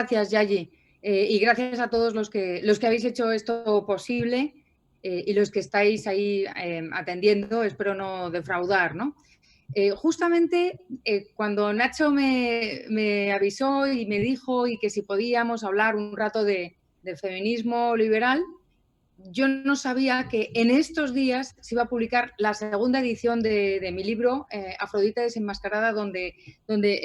Gracias, Yayi. Y gracias a todos los que habéis hecho esto posible y los que estáis ahí atendiendo. Espero no defraudar, ¿no? Justamente cuando Nacho me avisó y me dijo y que si podíamos hablar un rato de feminismo liberal, yo no sabía que en estos días se iba a publicar la segunda edición de mi libro, Afrodita desenmascarada, donde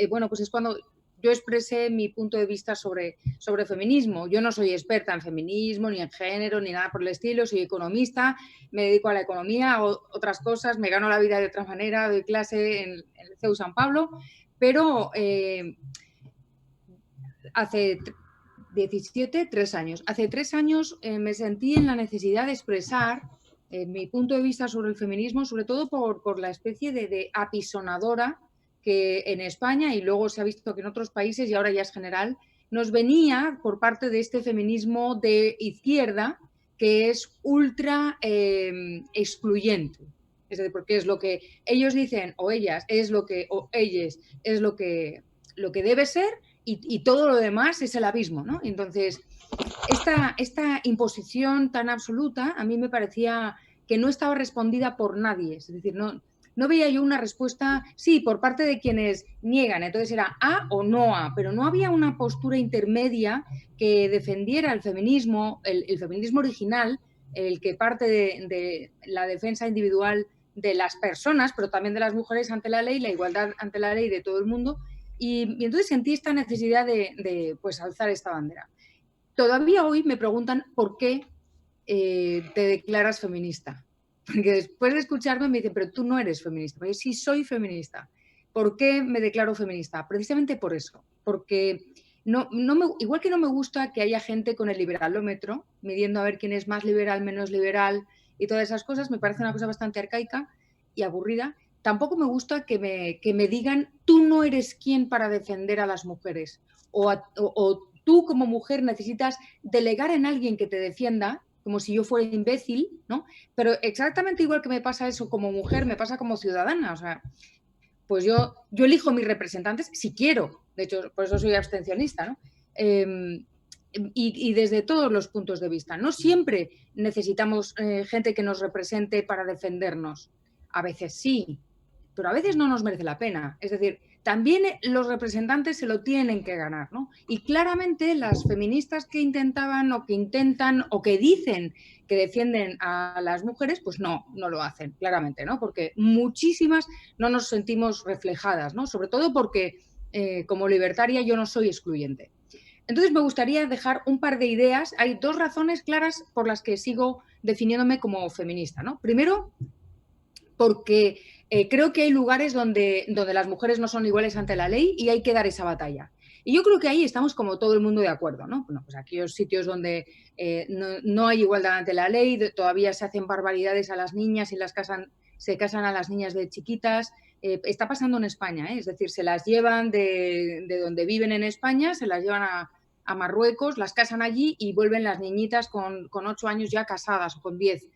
bueno, pues es cuando yo expresé mi punto de vista sobre feminismo. Yo no soy experta en feminismo, ni en género, ni nada por el estilo. Soy economista, me dedico a la economía, a otras cosas, me gano la vida de otra manera, doy clase en el CEU San Pablo, pero hace 3 años. Hace 3 años me sentí en la necesidad de expresar mi punto de vista sobre el feminismo, sobre todo por la especie de apisonadora que en España, y luego se ha visto que en otros países, y ahora ya es general, nos venía por parte de este feminismo de izquierda que es ultra excluyente. Es decir, porque es lo que ellos dicen, o ellas, o ellas, es lo que debe ser, y todo lo demás es el abismo, ¿no? Entonces, esta imposición tan absoluta a mí me parecía que no estaba respondida por nadie. Es decir, no veía yo una respuesta, sí, por parte de quienes niegan, entonces era A o no A, pero no había una postura intermedia que defendiera el feminismo, el feminismo original, el que parte de la defensa individual de las personas, pero también de las mujeres ante la ley, la igualdad ante la ley de todo el mundo. Y entonces sentí esta necesidad de pues, alzar esta bandera. Todavía hoy me preguntan por qué te declaras feminista. Porque después de escucharme me dicen, pero tú no eres feminista. Porque sí soy feminista. ¿Por qué me declaro feminista? Precisamente por eso. Porque igual que no me gusta que haya gente con el liberalómetro midiendo a ver quién es más liberal, menos liberal y todas esas cosas, me parece una cosa bastante arcaica y aburrida. Tampoco me gusta que me digan, tú no eres quien para defender a las mujeres, o tú como mujer necesitas delegar en alguien que te defienda, como si yo fuera imbécil, ¿no? Pero exactamente igual que me pasa eso como mujer, me pasa como ciudadana. O sea, pues yo elijo mis representantes si quiero. De hecho, por eso soy abstencionista, ¿no? Y desde todos los puntos de vista. No siempre necesitamos gente que nos represente para defendernos. A veces sí, pero a veces no nos merece la pena. Es decir, también los representantes se lo tienen que ganar, ¿no? Y claramente las feministas que intentaban o que intentan o que dicen que defienden a las mujeres, pues no lo hacen, claramente, ¿no? Porque muchísimas no nos sentimos reflejadas, ¿no? Sobre todo porque como libertaria yo no soy excluyente. Entonces me gustaría dejar un par de ideas. Hay 2 razones claras por las que sigo definiéndome como feminista, ¿no? Primero, porque creo que hay lugares donde las mujeres no son iguales ante la ley y hay que dar esa batalla. Y yo creo que ahí estamos como todo el mundo de acuerdo, ¿no? Bueno, pues aquellos sitios donde no hay igualdad ante la ley, todavía se hacen barbaridades a las niñas y se casan a las niñas de chiquitas. Está pasando en España, es decir, se las llevan de donde viven en España, se las llevan a Marruecos, las casan allí y vuelven las niñitas con 8 años ya casadas o con 10.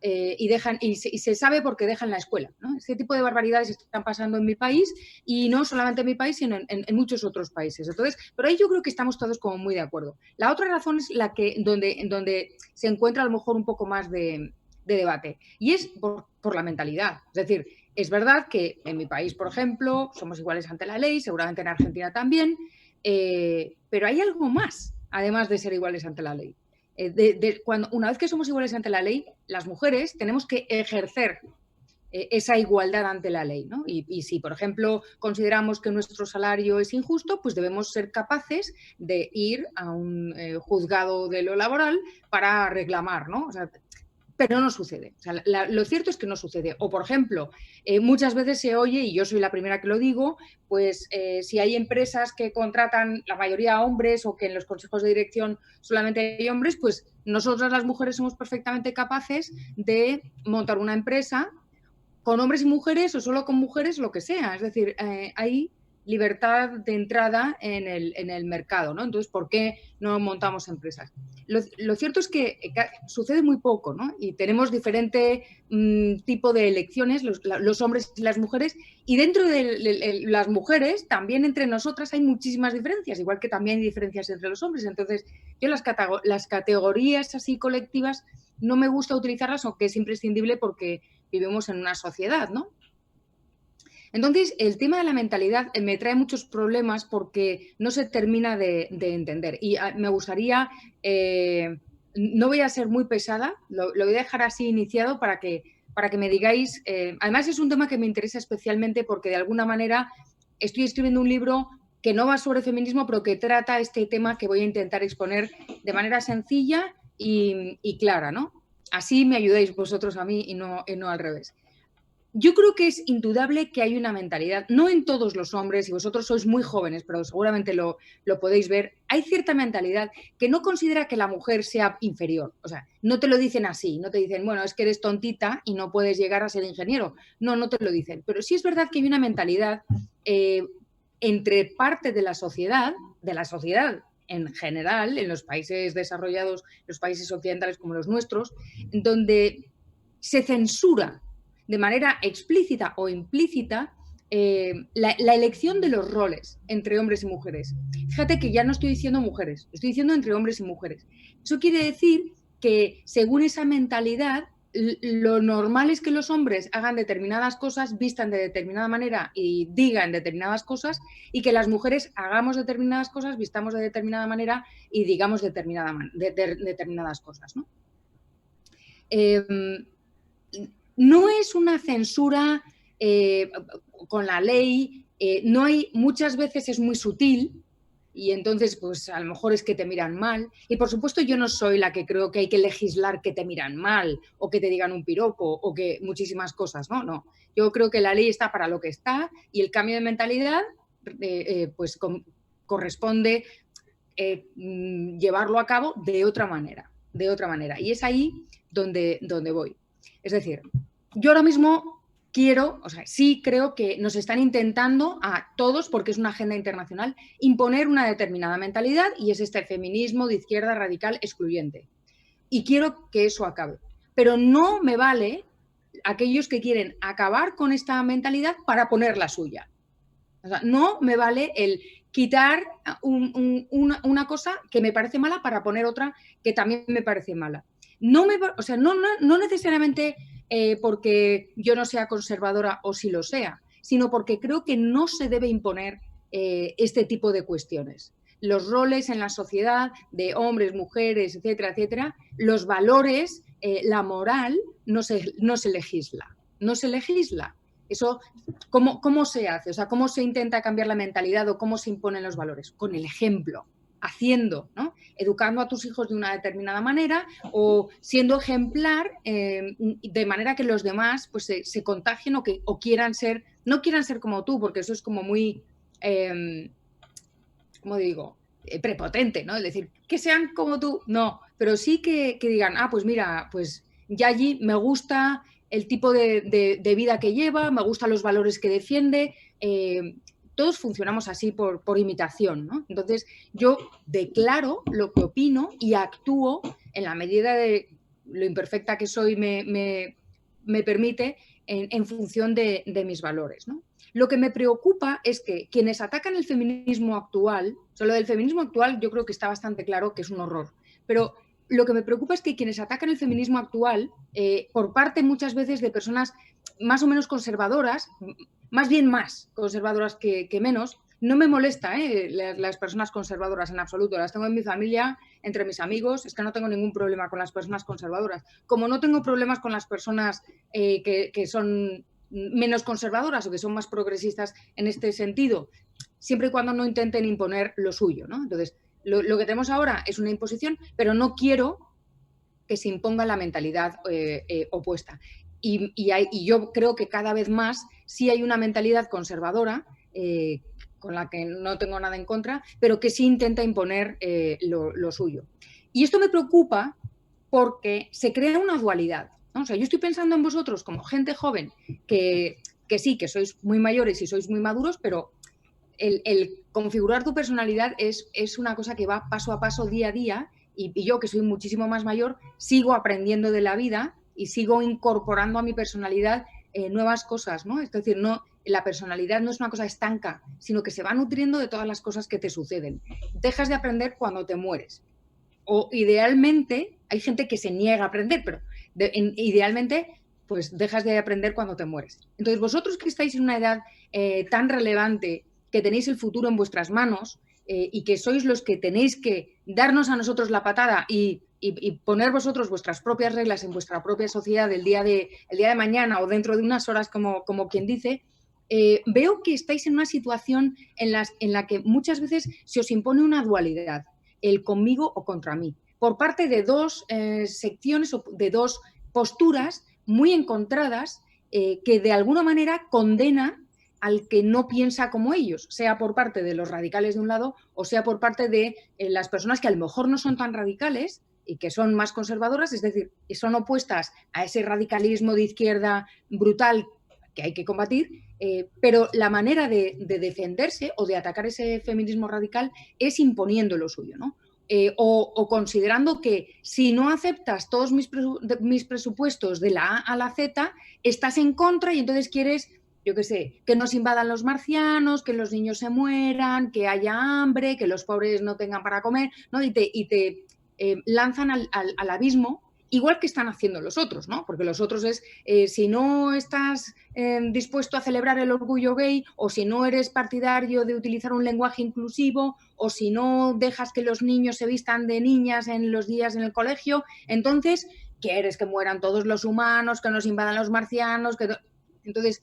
Y se sabe por qué dejan la escuela, ¿no? Este tipo de barbaridades están pasando en mi país, y no solamente en mi país, sino en muchos otros países. Entonces, pero ahí yo creo que estamos todos como muy de acuerdo. La otra razón es donde se encuentra a lo mejor un poco más de debate, y es por la mentalidad. Es decir, es verdad que en mi país, por ejemplo, somos iguales ante la ley, seguramente en Argentina también, pero hay algo más, además de ser iguales ante la ley. Una vez que somos iguales ante la ley, las mujeres tenemos que ejercer esa igualdad ante la ley, ¿no? Y si, por ejemplo, consideramos que nuestro salario es injusto, pues debemos ser capaces de ir a un juzgado de lo laboral para reclamar, ¿no? O sea, pero no sucede. O sea, lo cierto es que no sucede. O, por ejemplo, muchas veces se oye, y yo soy la primera que lo digo, pues si hay empresas que contratan la mayoría a hombres, o que en los consejos de dirección solamente hay hombres, pues nosotras las mujeres somos perfectamente capaces de montar una empresa con hombres y mujeres, o solo con mujeres, lo que sea. Es decir, ahí libertad de entrada en el mercado, ¿no? Entonces, ¿por qué no montamos empresas? Lo cierto es que sucede muy poco, ¿no? Y tenemos diferente tipo de elecciones, los hombres y las mujeres, y dentro de las mujeres, también entre nosotras hay muchísimas diferencias, igual que también hay diferencias entre los hombres. Entonces, yo las categorías así colectivas no me gusta utilizarlas, aunque es imprescindible porque vivimos en una sociedad, ¿no? Entonces, el tema de la mentalidad me trae muchos problemas porque no se termina de entender. Y me gustaría, no voy a ser muy pesada, lo voy a dejar así iniciado para que me digáis, además es un tema que me interesa especialmente porque de alguna manera estoy escribiendo un libro que no va sobre feminismo, pero que trata este tema que voy a intentar exponer de manera sencilla y clara, ¿no? Así me ayudáis vosotros a mí y no al revés. Yo creo que es indudable que hay una mentalidad, no en todos los hombres, y vosotros sois muy jóvenes, pero seguramente lo podéis ver, hay cierta mentalidad que no considera que la mujer sea inferior. O sea, no te lo dicen así, no te dicen, bueno, es que eres tontita y no puedes llegar a ser ingeniero. No, no te lo dicen. Pero sí es verdad que hay una mentalidad entre parte de la sociedad en general, en los países desarrollados, los países occidentales como los nuestros, donde se censura de manera explícita o implícita la elección de los roles entre hombres y mujeres. Fíjate que ya no estoy diciendo mujeres, estoy diciendo entre hombres y mujeres. Eso quiere decir que según esa mentalidad, lo normal es que los hombres hagan determinadas cosas, vistan de determinada manera y digan determinadas cosas, y que las mujeres hagamos determinadas cosas, vistamos de determinada manera y digamos determinadas cosas, ¿no? No es una censura con la ley, no hay, muchas veces es muy sutil y entonces pues a lo mejor es que te miran mal. Y por supuesto yo no soy la que creo que hay que legislar que te miran mal o que te digan un piropo o que muchísimas cosas, ¿no? No, yo creo que la ley está para lo que está y el cambio de mentalidad pues corresponde llevarlo a cabo de otra manera. Y es ahí donde voy. Es decir, yo ahora mismo sí creo que nos están intentando a todos, porque es una agenda internacional, imponer una determinada mentalidad y es este feminismo de izquierda radical excluyente. Y quiero que eso acabe. Pero no me vale aquellos que quieren acabar con esta mentalidad para poner la suya. O sea, no me vale el quitar una cosa que me parece mala para poner otra que también me parece mala. No necesariamente porque yo no sea conservadora o si lo sea, sino porque creo que no se debe imponer este tipo de cuestiones. Los roles en la sociedad de hombres, mujeres, etcétera, etcétera, los valores, la moral, no se legisla. No se legisla. Eso, ¿cómo se hace? O sea, ¿cómo se intenta cambiar la mentalidad o cómo se imponen los valores? Con el ejemplo, haciendo, ¿no? Educando a tus hijos de una determinada manera o siendo ejemplar de manera que los demás pues, se contagien o quieran ser, no quieran ser como tú, porque eso es como muy, ¿cómo digo? Prepotente, ¿no? Es decir, que sean como tú, no, pero sí que digan, pues mira, pues Yayi me gusta el tipo de vida que lleva, me gustan los valores que defiende, todos funcionamos así por imitación, ¿no? Entonces yo declaro lo que opino y actúo en la medida de lo imperfecta que soy me permite en función de mis valores, ¿no? Lo que me preocupa es que quienes atacan el feminismo actual, lo del feminismo actual yo creo que está bastante claro que es un horror, pero lo que me preocupa es que quienes atacan el feminismo actual, por parte muchas veces de personas más o menos conservadoras, más bien más conservadoras que menos, no me molesta las personas conservadoras en absoluto, las tengo en mi familia, entre mis amigos, es que no tengo ningún problema con las personas conservadoras, como no tengo problemas con las personas que son menos conservadoras o que son más progresistas en este sentido, siempre y cuando no intenten imponer lo suyo, ¿no? Entonces, lo que tenemos ahora es una imposición, pero no quiero que se imponga la mentalidad opuesta. Y yo creo que cada vez más sí hay una mentalidad conservadora, con la que no tengo nada en contra, pero que sí intenta imponer lo suyo. Y esto me preocupa porque se crea una dualidad, ¿no? O sea, yo estoy pensando en vosotros como gente joven que sí, que sois muy mayores y sois muy maduros, pero el configurar tu personalidad es una cosa que va paso a paso, día a día, y yo, que soy muchísimo más mayor, sigo aprendiendo de la vida y sigo incorporando a mi personalidad nuevas cosas, ¿no? Es decir, no, la personalidad no es una cosa estanca, sino que se va nutriendo de todas las cosas que te suceden. Dejas de aprender cuando te mueres. O idealmente, hay gente que se niega a aprender, pero idealmente, pues dejas de aprender cuando te mueres. Entonces, vosotros que estáis en una edad tan relevante, que tenéis el futuro en vuestras manos y que sois los que tenéis que darnos a nosotros la patada y poner vosotros vuestras propias reglas en vuestra propia sociedad el día de mañana o dentro de unas horas, como quien dice, veo que estáis en una situación en la que muchas veces se os impone una dualidad, el conmigo o contra mí, por parte de dos secciones o de dos posturas muy encontradas que de alguna manera condena al que no piensa como ellos, sea por parte de los radicales de un lado o sea por parte de las personas que a lo mejor no son tan radicales y que son más conservadoras, es decir, que son opuestas a ese radicalismo de izquierda brutal que hay que combatir, pero la manera de defenderse o de atacar ese feminismo radical es imponiendo lo suyo, ¿no? O considerando que si no aceptas todos mis presupuestos de la A a la Z, estás en contra y entonces quieres, yo qué sé, que nos invadan los marcianos, que los niños se mueran, que haya hambre, que los pobres no tengan para comer, ¿no? Y te lanzan al abismo, igual que están haciendo los otros, ¿no? Porque los otros es, si no estás dispuesto a celebrar el orgullo gay, o si no eres partidario de utilizar un lenguaje inclusivo, o si no dejas que los niños se vistan de niñas en los días en el colegio, entonces quieres que mueran todos los humanos, que nos invadan los marcianos, que... Entonces,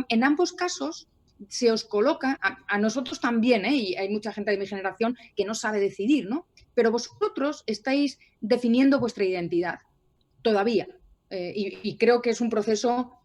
en ambos casos se os coloca, a nosotros también, y hay mucha gente de mi generación que no sabe decidir, ¿no? Pero vosotros estáis definiendo vuestra identidad todavía. Y creo que es un proceso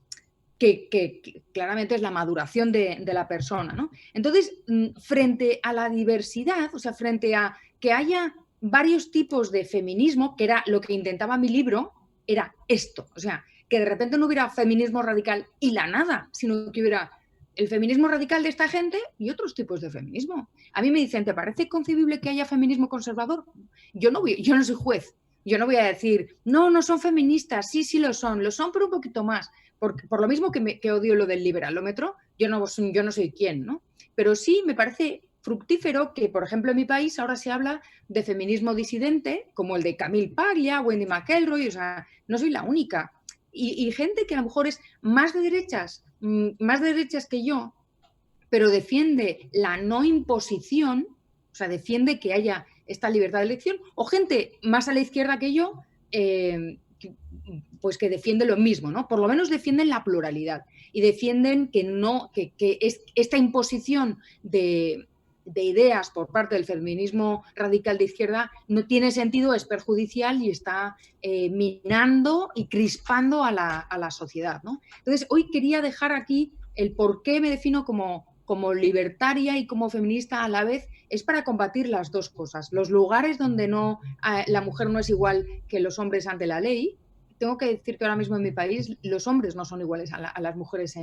que claramente es la maduración de la persona, ¿no? Entonces, frente a la diversidad, o sea, frente a que haya varios tipos de feminismo, que era lo que intentaba mi libro, era esto, o sea, que de repente no hubiera feminismo radical y la nada, sino que hubiera el feminismo radical de esta gente y otros tipos de feminismo. A mí me dicen, ¿te parece concebible que haya feminismo conservador? Yo no soy juez, yo no voy a decir, no, no son feministas, sí, sí lo son, pero un poquito más. Por lo mismo que odio lo del liberalómetro, yo no soy quien, ¿no? Pero sí me parece fructífero que, por ejemplo, en mi país ahora se habla de feminismo disidente, como el de Camille Paglia, Wendy McElroy, o sea, no soy la única. Y gente que a lo mejor es más de derechas que yo, pero defiende la no imposición, o sea, defiende que haya esta libertad de elección, o gente más a la izquierda que yo, pues que defiende lo mismo, ¿no? Por lo menos defienden la pluralidad y defienden que es esta imposición de ideas por parte del feminismo radical de izquierda no tiene sentido, es perjudicial y está minando y crispando a la sociedad, ¿no? Entonces, hoy quería dejar aquí el por qué me defino como libertaria y como feminista a la vez, es para combatir las dos cosas. Los lugares donde la mujer no es igual que los hombres ante la ley. Tengo que decir que ahora mismo en mi país los hombres no son iguales a las mujeres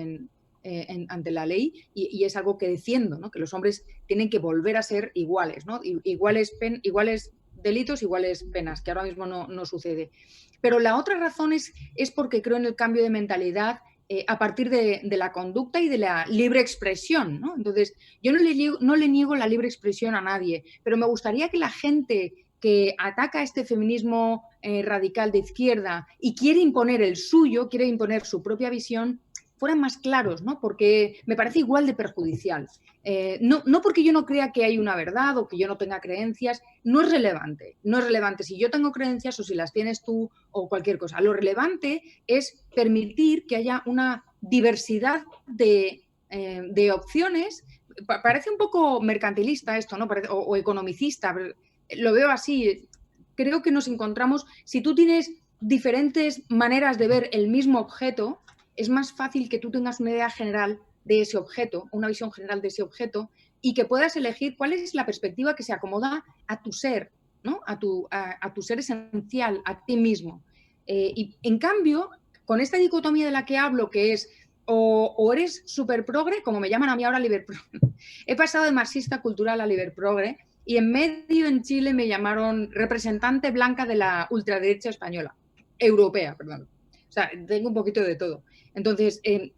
ante la ley y es algo que defiendo, ¿no? Que los hombres tienen que volver a ser iguales, ¿no? Iguales delitos, iguales penas, que ahora mismo no sucede. Pero la otra razón es porque creo en el cambio de mentalidad a partir de la conducta y de la libre expresión, ¿no? Entonces, yo no le niego la libre expresión a nadie, pero me gustaría que la gente que ataca este feminismo radical de izquierda y quiere imponer el suyo, quiere imponer su propia visión, fueran más claros, ¿no? Porque me parece igual de perjudicial. No porque yo no crea que hay una verdad o que yo no tenga creencias, no es relevante. No es relevante si yo tengo creencias o si las tienes tú o cualquier cosa. Lo relevante es permitir que haya una diversidad de opciones. Parece un poco mercantilista esto, ¿no? O economicista. Lo veo así. Creo que nos encontramos, si tú tienes diferentes maneras de ver el mismo objeto, es más fácil que tú tengas una idea general de ese objeto, una visión general de ese objeto, y que puedas elegir cuál es la perspectiva que se acomoda a tu ser, ¿no? A tu ser esencial, a ti mismo. Y en cambio, con esta dicotomía de la que hablo, que es o eres súper progre, como me llaman a mí ahora liberprogre. He pasado de marxista cultural a liberprogre y en medio en Chile me llamaron representante blanca de la ultraderecha española, europea, perdón. O sea, tengo un poquito de todo. Entonces, el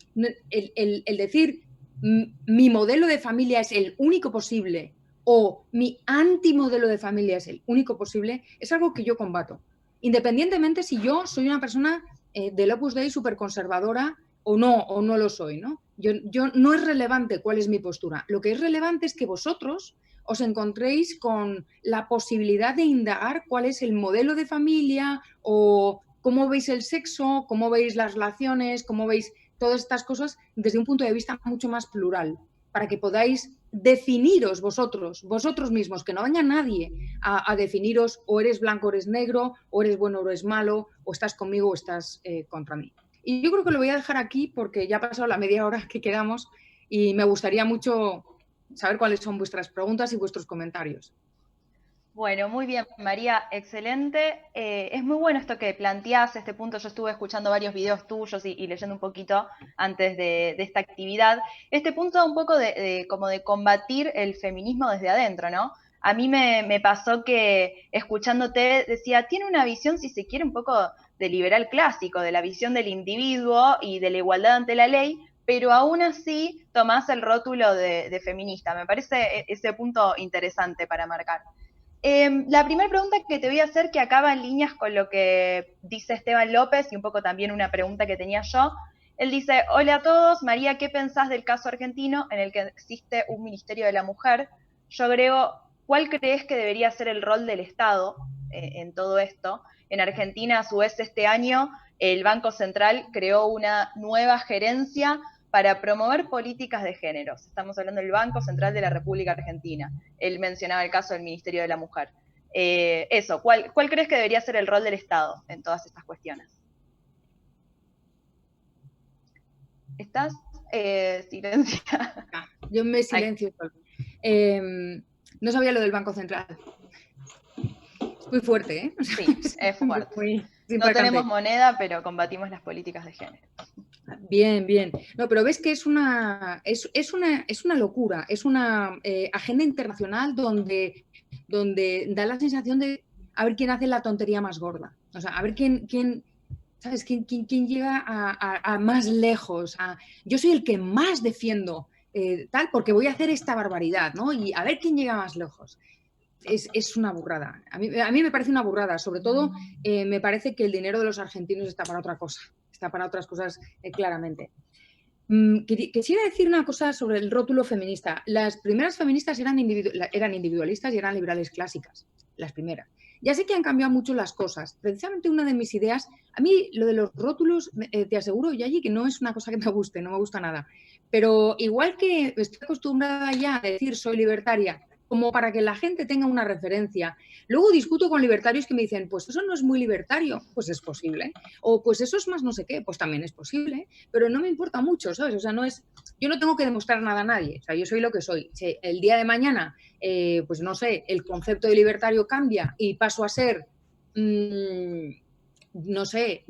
decir mi modelo de familia es el único posible o mi antimodelo de familia es el único posible, es algo que yo combato. Independientemente si yo soy una persona del Opus Dei súper conservadora o no lo soy, ¿no? Yo no es relevante cuál es mi postura. Lo que es relevante es que vosotros os encontréis con la posibilidad de indagar cuál es el modelo de familia o cómo veis el sexo, cómo veis las relaciones, cómo veis todas estas cosas desde un punto de vista mucho más plural, para que podáis definiros vosotros mismos, que no venga nadie a definiros o eres blanco o eres negro, o eres bueno o eres malo, o estás conmigo o estás contra mí. Y yo creo que lo voy a dejar aquí porque ya ha pasado la media hora que quedamos y me gustaría mucho saber cuáles son vuestras preguntas y vuestros comentarios. Bueno, muy bien, María, excelente. Es muy bueno esto que planteás, este punto. Yo estuve escuchando varios videos tuyos y leyendo un poquito antes de esta actividad. Este punto un poco como de combatir el feminismo desde adentro, ¿no? A mí me pasó que escuchándote decía, tiene una visión, si se quiere, un poco de liberal clásico, de la visión del individuo y de la igualdad ante la ley, pero aún así tomás el rótulo de feminista. Me parece ese punto interesante para marcar. La primera pregunta que te voy a hacer, que acaba en líneas con lo que dice Esteban López y un poco también una pregunta que tenía yo. Él dice, hola a todos, María, ¿qué pensás del caso argentino en el que existe un Ministerio de la Mujer? Yo agrego, ¿cuál crees que debería ser el rol del Estado en todo esto? En Argentina, a su vez, este año, el Banco Central creó una nueva gerencia para promover políticas de géneros. Estamos hablando del Banco Central de la República Argentina. Él mencionaba el caso del Ministerio de la Mujer. ¿Cuál crees que debería ser el rol del Estado en todas estas cuestiones? ¿Estás silenciada? Yo me silencio. No sabía lo del Banco Central. Es muy fuerte, ¿eh? O sea, sí, es fuerte. No tenemos moneda, pero combatimos las políticas de género. Bien, bien. No, pero ves que es una locura, es una agenda internacional donde da la sensación de a ver quién hace la tontería más gorda. O sea, a ver quién ¿sabes? ¿Quién llega a más lejos? Yo soy el que más defiendo tal porque voy a hacer esta barbaridad, ¿no? Y a ver quién llega más lejos. Es una burrada. A mí me parece una burrada. Sobre todo, me parece que el dinero de los argentinos está para otra cosa. Está para otras cosas claramente. Quisiera decir una cosa sobre el rótulo feminista. Las primeras feministas eran individualistas y eran liberales clásicas. Las primeras. Ya sé que han cambiado mucho las cosas. Precisamente una de mis ideas, a mí lo de los rótulos, te aseguro, Yayi, que no es una cosa que me guste, no me gusta nada. Pero igual que estoy acostumbrada ya a decir soy libertaria, como para que la gente tenga una referencia. Luego discuto con libertarios que me dicen, pues eso no es muy libertario, pues es posible. O pues eso es más no sé qué, pues también es posible, pero no me importa mucho, ¿sabes? O sea, yo no tengo que demostrar nada a nadie, o sea, yo soy lo que soy. Si el día de mañana, pues no sé, el concepto de libertario cambia y paso a ser... no sé,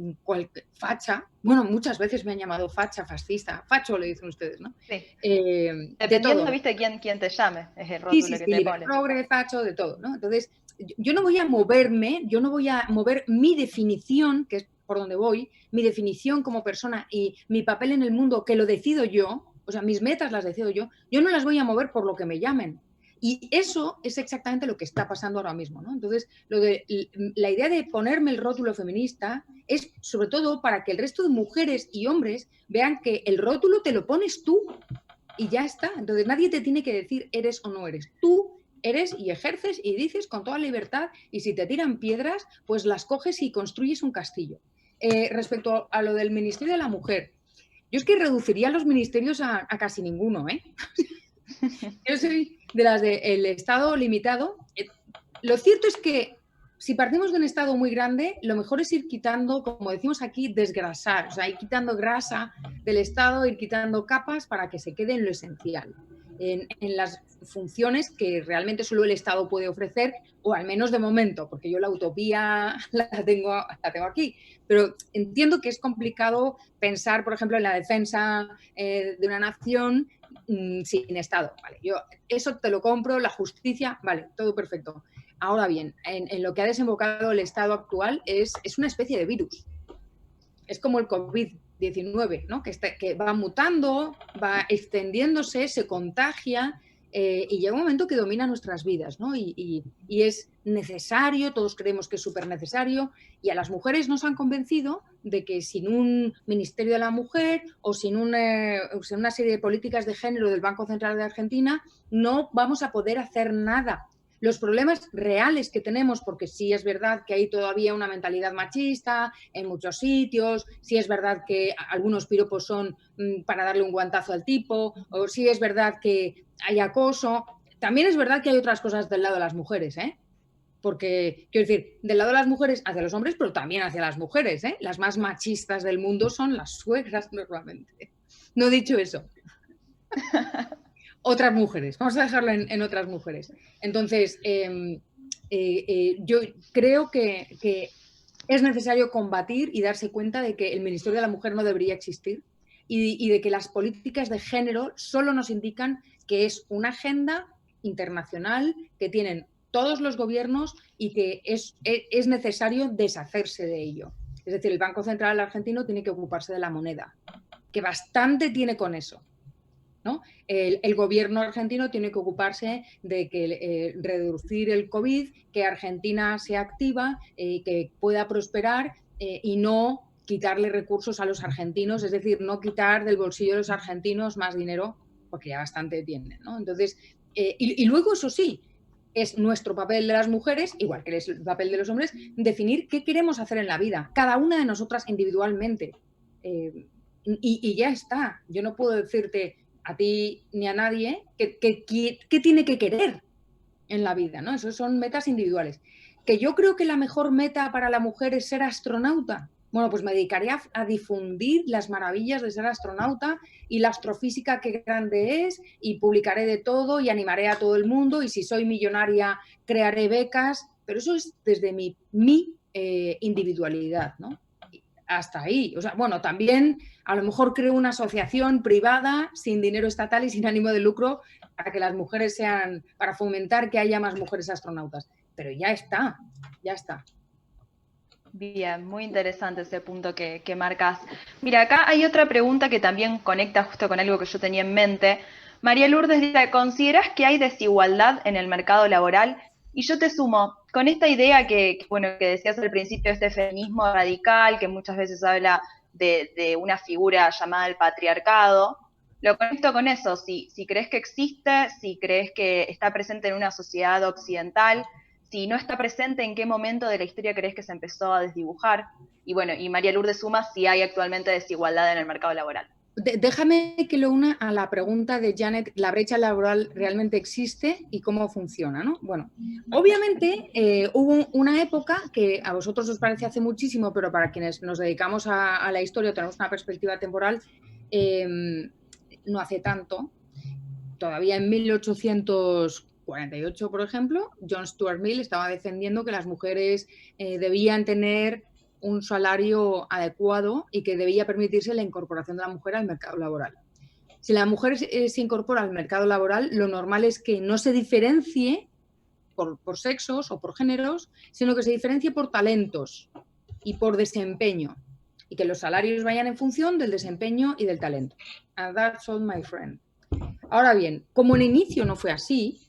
facha, bueno, muchas veces me han llamado facha, fascista, facho le dicen ustedes, ¿no? Sí. Dependiendo, de todo. ¿Viste quién te llame? Es el rótulo que te pone. Progre, facho, de todo, ¿no? Entonces, yo no voy a moverme, yo no voy a mover mi definición, que es por donde voy, mi definición como persona y mi papel en el mundo, que lo decido yo, o sea, mis metas las decido yo no las voy a mover por lo que me llamen. Y eso es exactamente lo que está pasando ahora mismo, ¿no? Entonces, la idea de ponerme el rótulo feminista es sobre todo para que el resto de mujeres y hombres vean que el rótulo te lo pones tú y ya está. Entonces, nadie te tiene que decir eres o no eres. Tú eres y ejerces y dices con toda libertad y si te tiran piedras, pues las coges y construyes un castillo. Respecto a lo del Ministerio de la Mujer, yo es que reduciría los ministerios a casi ninguno, ¿eh? Yo soy de las del Estado limitado. Lo cierto es que si partimos de un Estado muy grande, lo mejor es ir quitando, como decimos aquí, desgrasar, o sea, ir quitando grasa del Estado, ir quitando capas para que se quede en lo esencial. en las funciones que realmente solo el Estado puede ofrecer, o al menos de momento, porque yo la utopía la tengo aquí. Pero entiendo que es complicado pensar, por ejemplo, en la defensa de una nación sin Estado. Vale, yo eso te lo compro, la justicia, vale, todo perfecto. Ahora bien, en lo que ha desembocado el Estado actual es una especie de virus. Es como el COVID-19, ¿no? Que va mutando, va extendiéndose, se contagia y llega un momento que domina nuestras vidas, ¿no? Y es necesario, todos creemos que es súper necesario, y a las mujeres nos han convencido de que sin un Ministerio de la Mujer o sin una serie de políticas de género del Banco Central de Argentina no vamos a poder hacer nada. Los problemas reales que tenemos, porque sí es verdad que hay todavía una mentalidad machista en muchos sitios, sí es verdad que algunos piropos son para darle un guantazo al tipo, o sí es verdad que hay acoso, también es verdad que hay otras cosas del lado de las mujeres, ¿eh? Porque, quiero decir, del lado de las mujeres hacia los hombres, pero también hacia las mujeres, ¿eh? Las más machistas del mundo son las suegras normalmente. No he dicho eso. Otras mujeres, vamos a dejarlo en otras mujeres. Entonces, yo creo que es necesario combatir y darse cuenta de que el Ministerio de la Mujer no debería existir y de que las políticas de género solo nos indican que es una agenda internacional que tienen todos los gobiernos y que es necesario deshacerse de ello. Es decir, el Banco Central argentino tiene que ocuparse de la moneda, que bastante tiene con eso, ¿no? El gobierno argentino tiene que ocuparse de que reducir el COVID, que Argentina sea activa, que pueda prosperar y no quitarle recursos a los argentinos, es decir, no quitar del bolsillo de los argentinos más dinero, porque ya bastante tienen, ¿no? Entonces, y luego, eso sí, es nuestro papel de las mujeres, igual que es el papel de los hombres, definir qué queremos hacer en la vida, cada una de nosotras individualmente. Y ya está. Yo no puedo decirte a ti ni a nadie qué tiene que querer en la vida, ¿no? Eso son metas individuales. Que yo creo que la mejor meta para la mujer es ser astronauta. Bueno, pues me dedicaré a difundir las maravillas de ser astronauta y la astrofísica qué grande es, y publicaré de todo y animaré a todo el mundo, y si soy millonaria crearé becas, pero eso es desde mi individualidad, ¿no? Hasta ahí. O sea, bueno, también a lo mejor creo una asociación privada sin dinero estatal y sin ánimo de lucro para que las mujeres sean, para fomentar que haya más mujeres astronautas. Pero ya está, ya está. Bien, muy interesante ese punto que marcas. Mira, acá hay otra pregunta que también conecta justo con algo que yo tenía en mente. María Lourdes dice, ¿consideras que hay desigualdad en el mercado laboral? Y yo te sumo, con esta idea bueno, que decías al principio, este feminismo radical, que muchas veces habla de una figura llamada el patriarcado, lo conecto con eso, si crees que existe, si crees que está presente en una sociedad occidental, si no está presente, ¿en qué momento de la historia crees que se empezó a desdibujar? Y bueno, y María Lourdes suma si hay actualmente desigualdad en el mercado laboral. Déjame que lo una a la pregunta de Janet, ¿la brecha laboral realmente existe y cómo funciona, ¿no? Bueno, obviamente hubo una época que a vosotros os parece hace muchísimo, pero para quienes nos dedicamos a la historia, tenemos una perspectiva temporal, no hace tanto. Todavía en 1848, por ejemplo, John Stuart Mill estaba defendiendo que las mujeres debían tener un salario adecuado y que debía permitirse la incorporación de la mujer al mercado laboral. Si la mujer se incorpora al mercado laboral, lo normal es que no se diferencie por sexos o por géneros, sino que se diferencie por talentos y por desempeño, y que los salarios vayan en función del desempeño y del talento. And that's all, my friend. Ahora bien, como en inicio no fue así,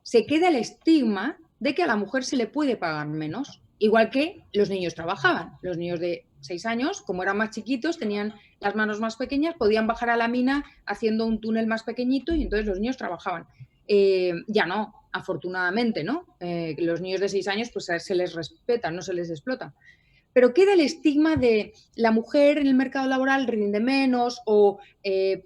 se queda el estigma de que a la mujer se le puede pagar menos, igual que los niños trabajaban. Los niños de 6 años, como eran más chiquitos, tenían las manos más pequeñas, podían bajar a la mina haciendo un túnel más pequeñito y entonces los niños trabajaban. Ya no, afortunadamente, ¿no? Los niños de 6 años pues se les respeta, no se les explota. Pero queda el estigma de la mujer en el mercado laboral rinde menos o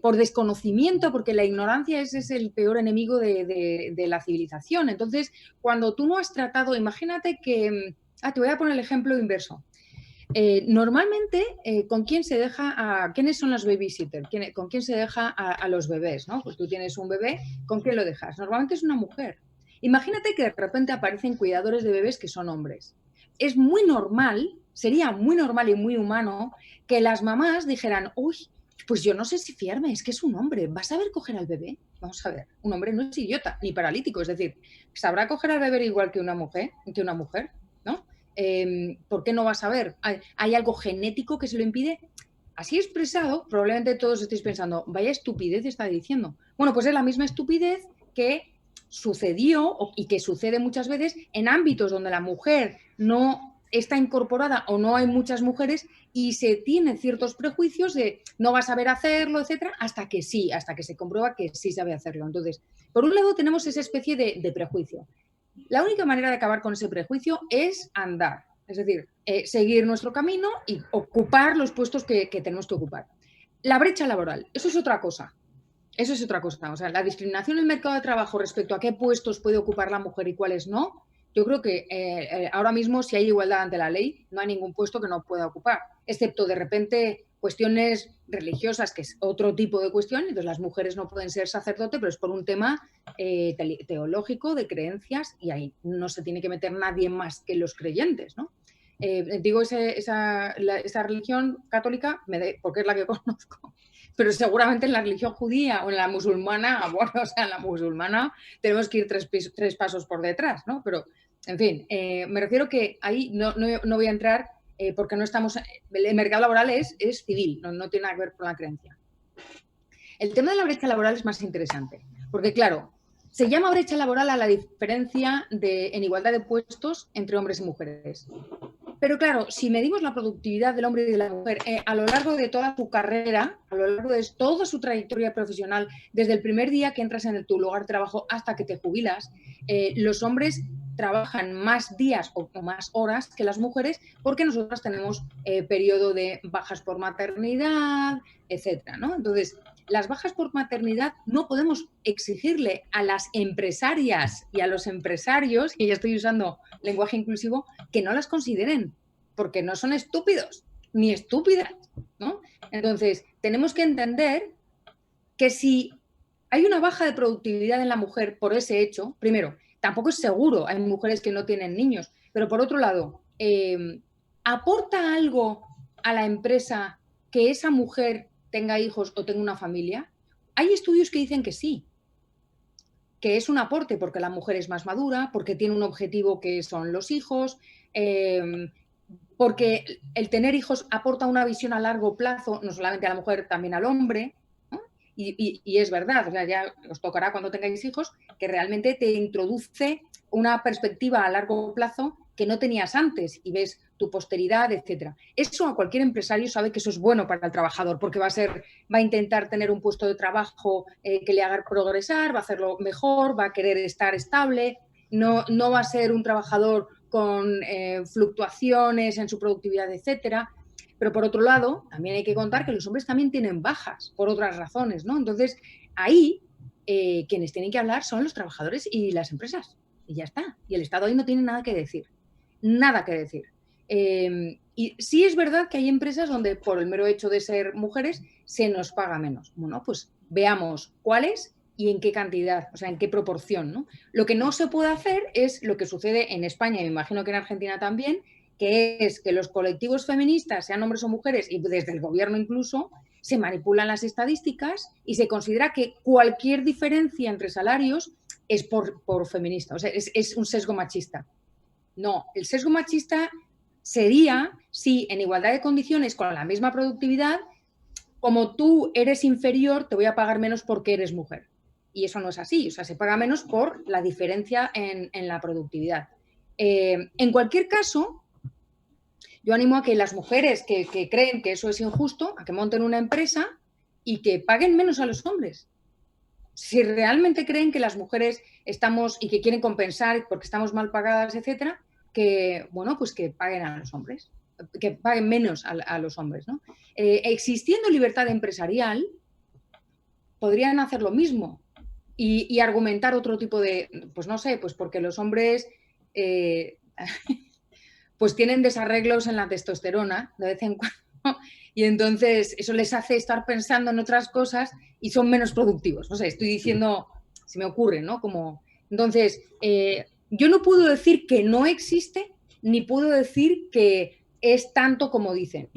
por desconocimiento, porque la ignorancia es el peor enemigo de la civilización. Entonces, cuando tú no has tratado, imagínate que, te voy a poner el ejemplo inverso. Normalmente, ¿con quién se deja quiénes son los babysitters? ¿Con quién se deja a los bebés? ¿No? Pues tú tienes un bebé, ¿con quién lo dejas? Normalmente es una mujer. Imagínate que de repente aparecen cuidadores de bebés que son hombres. Es muy normal, sería muy normal y muy humano que las mamás dijeran, uy, pues yo no sé si fiarme, es que es un hombre, ¿va a saber coger al bebé? Vamos a ver, un hombre no es idiota ni paralítico, es decir, ¿sabrá coger al bebé igual que una mujer? ¿No? ¿Por qué no va a saber? ¿Hay algo genético que se lo impide? Así expresado, probablemente todos estéis pensando, vaya estupidez está diciendo. Bueno, pues es la misma estupidez que sucedió y que sucede muchas veces en ámbitos donde la mujer no está incorporada o no hay muchas mujeres y se tienen ciertos prejuicios de no va a saber hacerlo, etcétera, hasta que sí, hasta que se comprueba que sí sabe hacerlo. Entonces, por un lado tenemos esa especie de prejuicio. La única manera de acabar con ese prejuicio es andar, es decir, seguir nuestro camino y ocupar los puestos que tenemos que ocupar. La brecha laboral, eso es otra cosa. Eso es otra cosa. O sea, la discriminación en el mercado de trabajo respecto a qué puestos puede ocupar la mujer y cuáles no, yo creo que ahora mismo, si hay igualdad ante la ley, no hay ningún puesto que no pueda ocupar, excepto de repente cuestiones religiosas, que es otro tipo de cuestión. Entonces, las mujeres no pueden ser sacerdote, pero es por un tema teológico, de creencias, y ahí no se tiene que meter nadie más que los creyentes, ¿no? Digo esa religión católica porque es la que conozco, pero seguramente en la religión judía o en la musulmana, bueno, o sea, en la musulmana tenemos que ir tres pasos por detrás, ¿no? Pero, en fin, me refiero que ahí no voy a entrar porque no estamos... El mercado laboral es civil, no tiene nada que ver con la creencia. El tema de la brecha laboral es más interesante, porque claro, se llama brecha laboral a la diferencia en igualdad de puestos entre hombres y mujeres. Pero claro, si medimos la productividad del hombre y de la mujer a lo largo de toda su carrera, a lo largo de toda su trayectoria profesional, desde el primer día que entras en tu lugar de trabajo hasta que te jubilas, los hombres trabajan más días o más horas que las mujeres porque nosotras tenemos periodo de bajas por maternidad, etcétera, ¿no? Entonces, las bajas por maternidad no podemos exigirle a las empresarias y a los empresarios, y ya estoy usando lenguaje inclusivo, que no las consideren, porque no son estúpidos ni estúpidas, ¿no? Entonces, tenemos que entender que si hay una baja de productividad en la mujer por ese hecho, primero, tampoco es seguro, hay mujeres que no tienen niños, pero por otro lado, ¿aporta algo a la empresa que esa mujer tenga hijos o tenga una familia? Hay estudios que dicen que sí, que es un aporte porque la mujer es más madura, porque tiene un objetivo que son los hijos, porque el tener hijos aporta una visión a largo plazo, no solamente a la mujer, también al hombre, ¿no? Y es verdad, o sea, ya os tocará cuando tengáis hijos, que realmente te introduce una perspectiva a largo plazo que no tenías antes y ves tu posteridad, etcétera. Eso a cualquier empresario sabe que eso es bueno para el trabajador porque va a intentar tener un puesto de trabajo que le haga progresar, va a hacerlo mejor, va a querer estar estable, no va a ser un trabajador con fluctuaciones en su productividad, etcétera. Pero por otro lado, también hay que contar que los hombres también tienen bajas por otras razones, ¿no? Entonces, ahí quienes tienen que hablar son los trabajadores y las empresas. Y ya está. Y el Estado ahí no tiene nada que decir. Nada que decir. Y sí es verdad que hay empresas donde por el mero hecho de ser mujeres se nos paga menos. Bueno, pues veamos cuáles y en qué cantidad, o sea, en qué proporción, ¿no? Lo que no se puede hacer es lo que sucede en España, y me imagino que en Argentina también, que es que los colectivos feministas, sean hombres o mujeres, y desde el gobierno incluso, se manipulan las estadísticas y se considera que cualquier diferencia entre salarios es por feminista, o sea, es un sesgo machista. No, el sesgo machista sería si en igualdad de condiciones con la misma productividad, como tú eres inferior, te voy a pagar menos porque eres mujer. Y eso no es así, o sea, se paga menos por la diferencia en la productividad. En cualquier caso, yo animo a que las mujeres que creen que eso es injusto, a que monten una empresa y que paguen menos a los hombres. Si realmente creen que las mujeres estamos y que quieren compensar porque estamos mal pagadas, etcétera, que, bueno, pues que paguen a los hombres, que paguen menos a los hombres, ¿no? Existiendo libertad empresarial, podrían hacer lo mismo y argumentar otro tipo de, pues no sé, pues porque los hombres pues tienen desarreglos en la testosterona de vez en cuando y entonces eso les hace estar pensando en otras cosas y son menos productivos. No sé, estoy diciendo, se me ocurre, ¿no? Entonces, yo no puedo decir que no existe, ni puedo decir que es tanto como dicen.